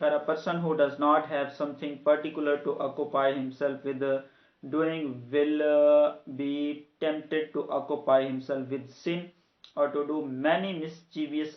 For a person who does not have something particular to occupy himself with doing will be tempted to occupy himself with sin or to do many mischievous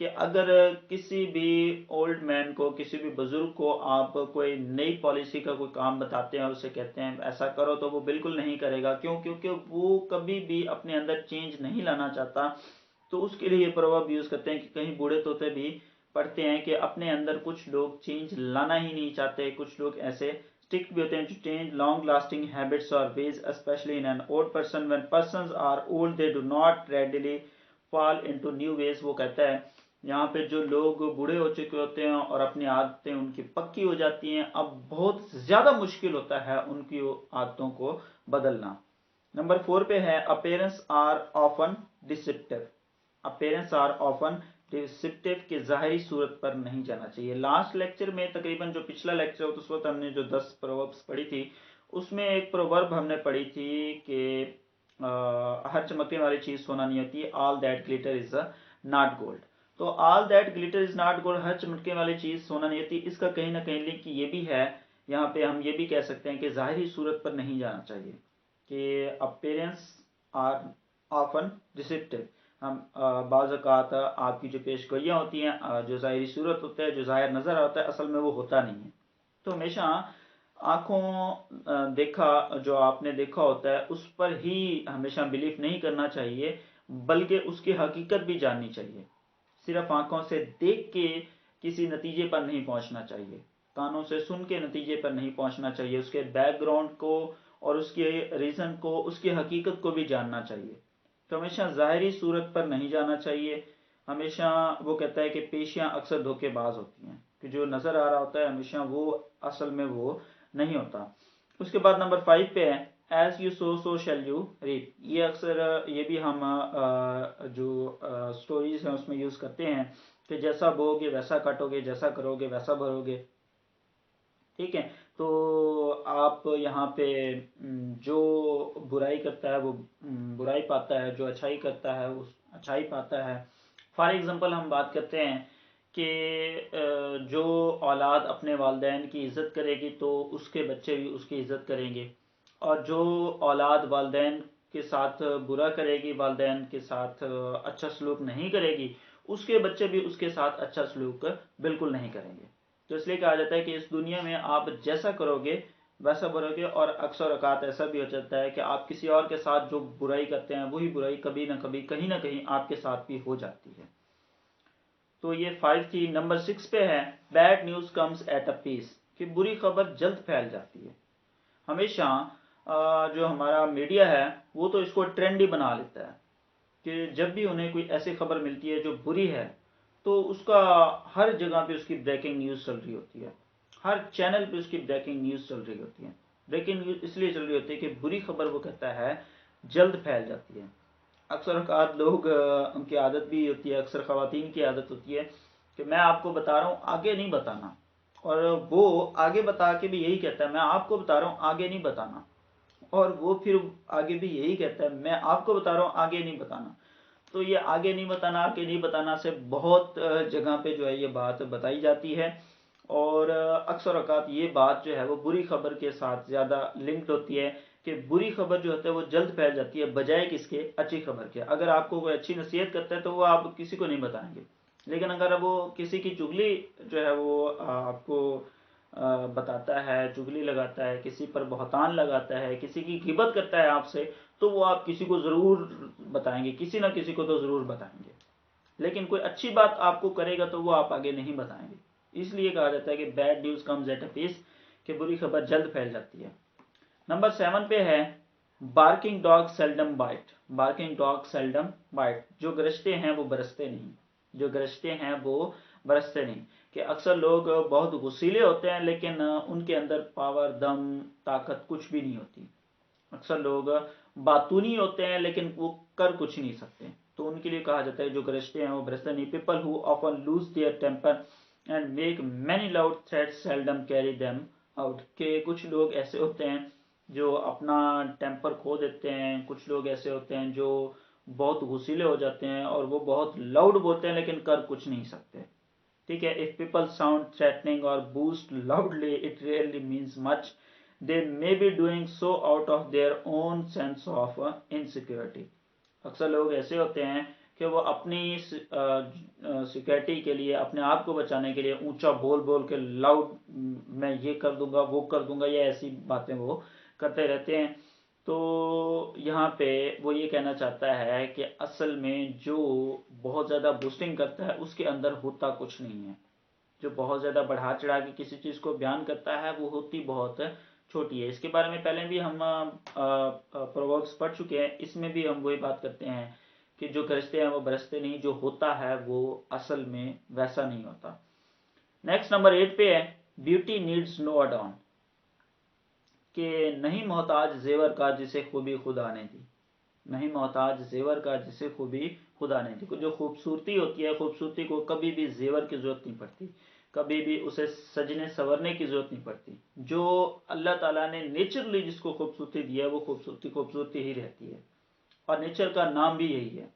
کہ اگر کسی بھی old man کو، کسی بھی بزرگ کو آپ کوئی نئی پالیسی کا کوئی کام بتاتے ہیں اور اسے کہتے ہیں ایسا کرو، تو وہ بالکل نہیں کرے گا. کیوں؟ کیونکہ وہ کبھی بھی اپنے اندر چینج نہیں لانا چاہتا. تو اس کے لیے یہ پروورب یوز کرتے ہیں کہ کہیں بوڑھے طوطے بھی پڑھتے ہیں کہ اپنے اندر کچھ لوگ چینج لانا ہی نہیں چاہتے، کچھ لوگ ایسے اسٹک بھی ہوتے ہیں. To change long lasting habits اور ways especially in an old person when persons are old they do not readily fall into new ways. وہ کہتا ہے یہاں پہ جو لوگ بوڑھے ہو چکے ہوتے ہیں اور اپنی عادتیں ان کی پکی ہو جاتی ہیں، اب بہت زیادہ مشکل ہوتا ہے ان کی عادتوں کو بدلنا. نمبر 4 پہ ہے appearance are often deceptive. Appearance are often deceptive کے ظاہری صورت پر نہیں جانا چاہیے. لاسٹ لیکچر میں تقریباً جو پچھلا لیکچر ہوتا اس وقت ہم نے جو 10 پرووربس پڑھی تھی، اس میں ایک پروورب ہم نے پڑھی تھی کہ ہر چمکنے والی چیز سونا نہیں ہوتی. All that glitter is not gold. تو all that glitter is not gold, ہر چمکنے والی چیز سونا نہیں ہوتی، اس کا کہیں نہ کہیں لنک یہ بھی ہے. یہاں پہ ہم یہ بھی کہہ سکتے ہیں کہ ظاہری صورت پر نہیں جانا چاہیے کہ اپیرنس آر آفن ڈسپٹیو. ہم بعض اوقات آپ کی جو پیش گوئیاں ہوتی ہیں، جو ظاہری صورت ہوتا ہے، جو ظاہر نظر آتا ہے، اصل میں وہ ہوتا نہیں ہے. تو ہمیشہ آنکھوں دیکھا، جو آپ نے دیکھا ہوتا ہے اس پر ہی ہمیشہ بلیف نہیں کرنا چاہیے، بلکہ اس کی حقیقت بھی جاننی چاہیے. صرف آنکھوں سے دیکھ کے کسی نتیجے پر نہیں پہنچنا چاہیے، کانوں سے سن کے نتیجے پر نہیں پہنچنا چاہیے، اس کے بیک گراؤنڈ کو اور اس کے ریزن کو، اس کی حقیقت کو بھی جاننا چاہیے. تو ہمیشہ ظاہری صورت پر نہیں جانا چاہیے. ہمیشہ وہ کہتا ہے کہ پیشیاں اکثر دھوکے باز ہوتی ہیں، کہ جو نظر آ رہا ہوتا ہے ہمیشہ وہ اصل میں وہ نہیں ہوتا. اس کے بعد نمبر 5 پہ ہے as you sow so shall you reap. یہ اکثر یہ بھی ہم جو سٹوریز ہیں اس میں یوز کرتے ہیں کہ جیسا بو گے ویسا کٹو گے، جیسا کرو گے ویسا بھرو گے. ٹھیک ہے، تو آپ یہاں پہ جو برائی کرتا ہے وہ برائی پاتا ہے، جو اچھائی کرتا ہے وہ اچھائی پاتا ہے. فار ایگزامپل ہم بات کرتے ہیں کہ جو اولاد اپنے والدین کی عزت کرے گی تو اس کے بچے بھی اس کی عزت کریں گے، اور جو اولاد والدین کے ساتھ برا کرے گی، والدین کے ساتھ اچھا سلوک نہیں کرے گی، اس کے بچے بھی اس کے ساتھ اچھا سلوک بالکل نہیں کریں گے. تو اس لیے کہا جاتا ہے کہ اس دنیا میں آپ جیسا کرو گے ویسا بھرو گے. اور اکثر اوقات ایسا بھی ہو جاتا ہے کہ آپ کسی اور کے ساتھ جو برائی کرتے ہیں وہی برائی کبھی نہ کبھی کہیں نہ کہیں آپ کے ساتھ بھی ہو جاتی ہے. تو یہ 5 تھی. نمبر 6 پہ ہے bad news comes at a پیس، کہ بری خبر جلد پھیل جاتی ہے. ہمیشہ جو ہمارا میڈیا ہے وہ تو اس کو ٹرینڈ ہی بنا لیتا ہے کہ جب بھی انہیں کوئی ایسی خبر ملتی ہے جو بری ہے تو اس کا ہر جگہ پہ اس کی بریکنگ نیوز چل رہی ہوتی ہے، ہر چینل پہ اس کی بریکنگ نیوز چل رہی ہوتی ہے. بریکنگ نیوز اس لیے چل رہی ہوتی ہے کہ بری خبر وہ کہتا ہے جلد پھیل جاتی ہے. اکثر اوقات لوگ ان کی عادت بھی ہوتی ہے، اکثر خواتین کی عادت ہوتی ہے کہ میں آپ کو بتا رہا ہوں آگے نہیں بتانا، اور وہ آگے بتا کے بھی یہی کہتا ہے میں آپ کو بتا رہا ہوں آگے نہیں بتانا، اور وہ پھر آگے بھی یہی کہتا ہے میں آپ کو بتا رہا ہوں آگے نہیں بتانا. تو یہ آگے نہیں بتانا، آگے نہیں بتانا سے بہت جگہ پہ جو ہے یہ بات بتائی جاتی ہے، اور اکثر اوقات یہ بات جو ہے وہ بری خبر کے ساتھ زیادہ لنکڈ ہوتی ہے کہ بری خبر جو ہوتا ہے وہ جلد پھیل جاتی ہے بجائے کس کے، اچھی خبر کے. اگر آپ کو کوئی اچھی نصیحت کرتا ہے تو وہ آپ کسی کو نہیں بتائیں گے، لیکن اگر وہ کسی کی چغلی جو ہے وہ آپ کو بتاتا ہے، چغلی لگاتا ہے، کسی پر بہتان لگاتا ہے، کسی کی غیبت کرتا ہے آپ سے، تو وہ آپ کسی کو ضرور بتائیں گے، کسی نہ کسی کو تو ضرور بتائیں گے. لیکن کوئی اچھی بات آپ کو کرے گا تو وہ آپ آگے نہیں بتائیں گے. اس لیے کہا جاتا ہے کہ bad news comes at a پیس، کہ بری خبر جلد پھیل جاتی ہے. نمبر 7 پہ ہے barking dog seldom byte. Barking dog seldom byte, جو گرجتے ہیں وہ برستے نہیں، جو گرجتے ہیں وہ برستے نہیں. کہ اکثر لوگ بہت غصیلے ہوتے ہیں لیکن ان کے اندر پاور، دم، طاقت کچھ بھی نہیں ہوتی. اکثر لوگ باتونی ہوتے ہیں لیکن وہ کر کچھ نہیں سکتے. تو ان کے لیے کہا جاتا ہے جو گرجتے ہیں وہ برستے نہیں. People who often lose their temper and make many loud threats seldom carry them out. کہ کچھ لوگ ایسے ہوتے ہیں جو اپنا ٹیمپر کھو دیتے ہیں، کچھ لوگ ایسے ہوتے ہیں جو بہت غصیلے ہو جاتے ہیں اور وہ بہت لاؤڈ بولتے ہیں لیکن کر کچھ نہیں سکتے. ٹھیک ہے. if people sound threatening or boast loudly it rarely means much. they may be doing so out of their own sense of insecurity. اکثر لوگ ایسے ہوتے ہیں کہ وہ اپنی سیکورٹی کے لیے، اپنے آپ کو بچانے کے لیے اونچا بول بول کے لاؤڈ میں یہ کر دوں گا وہ کر دوں گا، یا ایسی باتیں وہ کرتے رہتے ہیں. تو یہاں پہ وہ یہ کہنا چاہتا ہے کہ اصل میں جو بہت زیادہ بوسٹنگ کرتا ہے اس کے اندر ہوتا کچھ نہیں ہے. جو بہت زیادہ بڑھا چڑھا کے کسی چیز کو بیان کرتا ہے وہ ہوتی بہت چھوٹی ہے. اس کے بارے میں پہلے بھی ہم پرووربس پڑھ چکے ہیں. اس میں بھی ہم وہی بات کرتے ہیں کہ جو گرجتے ہیں وہ برستے نہیں، جو ہوتا ہے وہ اصل میں ویسا نہیں ہوتا. نیکسٹ نمبر 8 پہ ہے بیوٹی نیڈز نو اڈان، کہ نہیں محتاج زیور کا جسے خوبی خدا نے دی. نہیں محتاج زیور کا جسے خوبی خدا نے دی. جو خوبصورتی ہوتی ہے، خوبصورتی کو کبھی بھی زیور کی ضرورت نہیں پڑتی، کبھی بھی اسے سجنے سورنے کی ضرورت نہیں پڑتی. جو اللہ تعالیٰ نے نیچرلی جس کو خوبصورتی دی ہے وہ خوبصورتی خوبصورتی ہی رہتی ہے. اور نیچر کا نام بھی یہی ہے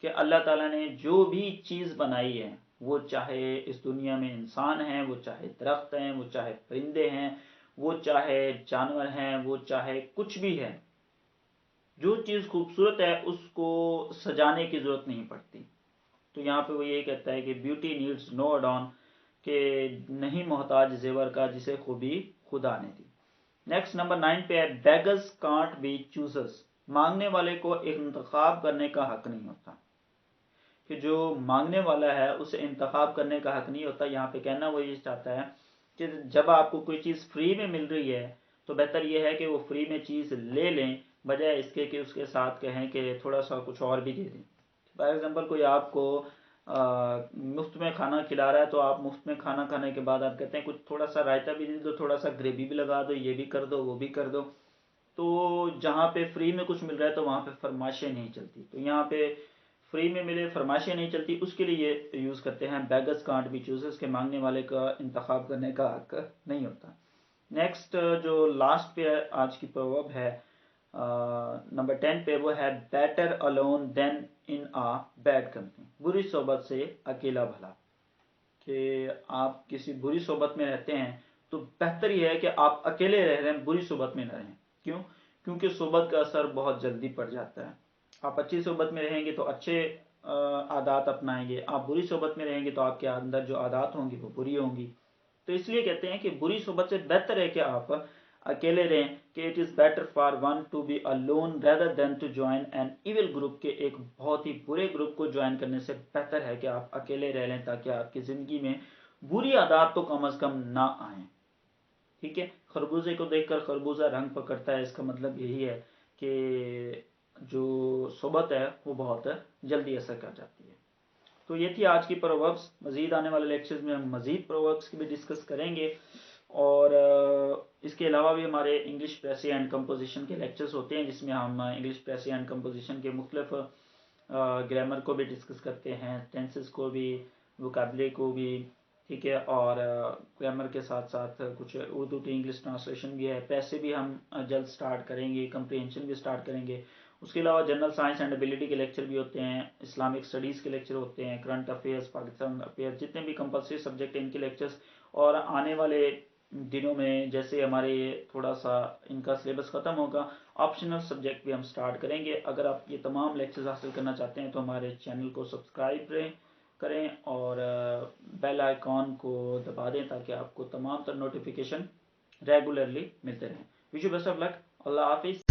کہ اللہ تعالیٰ نے جو بھی چیز بنائی ہے، وہ چاہے اس دنیا میں انسان ہیں، وہ چاہے درخت ہیں، وہ چاہے پرندے ہیں، وہ چاہے جانور ہیں، وہ چاہے کچھ بھی ہے، جو چیز خوبصورت ہے اس کو سجانے کی ضرورت نہیں پڑتی. تو یہاں پہ وہ یہ کہتا ہے کہ بیوٹی نیڈز نو اڈان، کہ نہیں محتاج زیور کا جسے خوبی خدا نے دی. نیکسٹ نمبر 9 پہ ہے بیگرز کانٹ بی چوزرز، مانگنے والے کو انتخاب کرنے کا حق نہیں ہوتا. کہ جو مانگنے والا ہے اسے انتخاب کرنے کا حق نہیں ہوتا. یہاں پہ کہنا وہ یہ چاہتا ہے کہ جب آپ کو کوئی چیز فری میں مل رہی ہے تو بہتر یہ ہے کہ وہ فری میں چیز لے لیں، بجائے اس کے کہ اس کے ساتھ کہیں کہ تھوڑا سا کچھ اور بھی دے دیں. فار ایگزامپل کوئی آپ کو مفت میں کھانا کھلا رہا ہے، تو آپ مفت میں کھانا کھانے کے بعد آپ کہتے ہیں کچھ تھوڑا سا رائتا بھی دے دو، تھوڑا سا گریوی بھی لگا دو، یہ بھی کر دو وہ بھی کر دو. تو جہاں پہ فری میں کچھ مل رہا ہے تو وہاں پہ فرمائشیں نہیں چلتی. تو یہاں پہ فری میں ملے فرمائشیں نہیں چلتی، اس کے لیے یوز کرتے ہیں بیگرز کانٹ بی چوزرز، کے مانگنے والے کا انتخاب کرنے کا حق نہیں ہوتا. نیکسٹ جو لاسٹ پہ آج کی پروورب ہے نمبر 10 پہ، وہ ہے better alone than in a bad company، بری صحبت سے اکیلا بھلا. کہ آپ کسی بری صحبت میں رہتے ہیں تو بہتر یہ ہے کہ آپ اکیلے رہ رہے ہیں، بری صحبت میں نہ رہیں. کیوں؟ کیونکہ صحبت کا اثر بہت جلدی پڑ جاتا ہے. آپ اچھی صحبت میں رہیں گے تو اچھے عادات اپنائیں گے، آپ بری صحبت میں رہیں گے تو آپ کے اندر جو عادات ہوں گی وہ بری ہوں گی. تو اس لیے کہتے ہیں کہ بری صحبت سے بہتر ہے کہ آپ اکیلے رہیں، کہ it is better for one to be alone rather than to join an evil group، کے ایک بہت ہی برے گروپ کو جوائن کرنے سے بہتر ہے کہ آپ اکیلے رہ لیں، تاکہ آپ کی زندگی میں بری عادات تو کم از کم نہ آئیں. ٹھیک ہے. خربوزے کو دیکھ کر خربوزہ رنگ پکڑتا ہے، اس کا مطلب یہی ہے کہ جو صحبت ہے وہ بہت جلدی اثر کر جاتی ہے. تو یہ تھی آج کی پرووربس. مزید آنے والے لیکچرز میں ہم مزید پرووربس کی بھی ڈسکس کریں گے، اور اس کے علاوہ بھی ہمارے انگلش پریسی اینڈ کمپوزیشن کے لیکچرز ہوتے ہیں، جس میں ہم انگلش پریسی اینڈ کمپوزیشن کے مختلف گرامر کو بھی ڈسکس کرتے ہیں، ٹینسز کو بھی، ووکیبلری کو بھی. ٹھیک ہے. اور گرامر کے ساتھ ساتھ کچھ اردو ٹو انگلش ٹرانسلیشن بھی ہے. پیسے بھی ہم جلد سٹارٹ کریں گے، کمپریہنشن بھی سٹارٹ کریں گے. اس کے علاوہ جنرل سائنس اینڈ ابیلٹی کے لیکچر بھی ہوتے ہیں، اسلامک سٹڈیز کے لیکچر ہوتے ہیں، کرنٹ افیئرس، پاکستان افیئرس، جتنے بھی کمپلسری سبجیکٹ ہیں ان کے لیکچرز. اور آنے والے دنوں میں جیسے ہمارے تھوڑا سا ان کا سلیبس ختم ہوگا، آپشنل سبجیکٹ بھی ہم سٹارٹ کریں گے. اگر آپ یہ تمام لیکچرز حاصل کرنا چاہتے ہیں تو ہمارے چینل کو سبسکرائب کریں اور بیل آئیکن کو دبا دیں، تاکہ آپ کو تمام تر نوٹیفیکیشن ریگولرلی ملتے رہیں. وش یو بیسٹ آف لک. اللہ حافظ.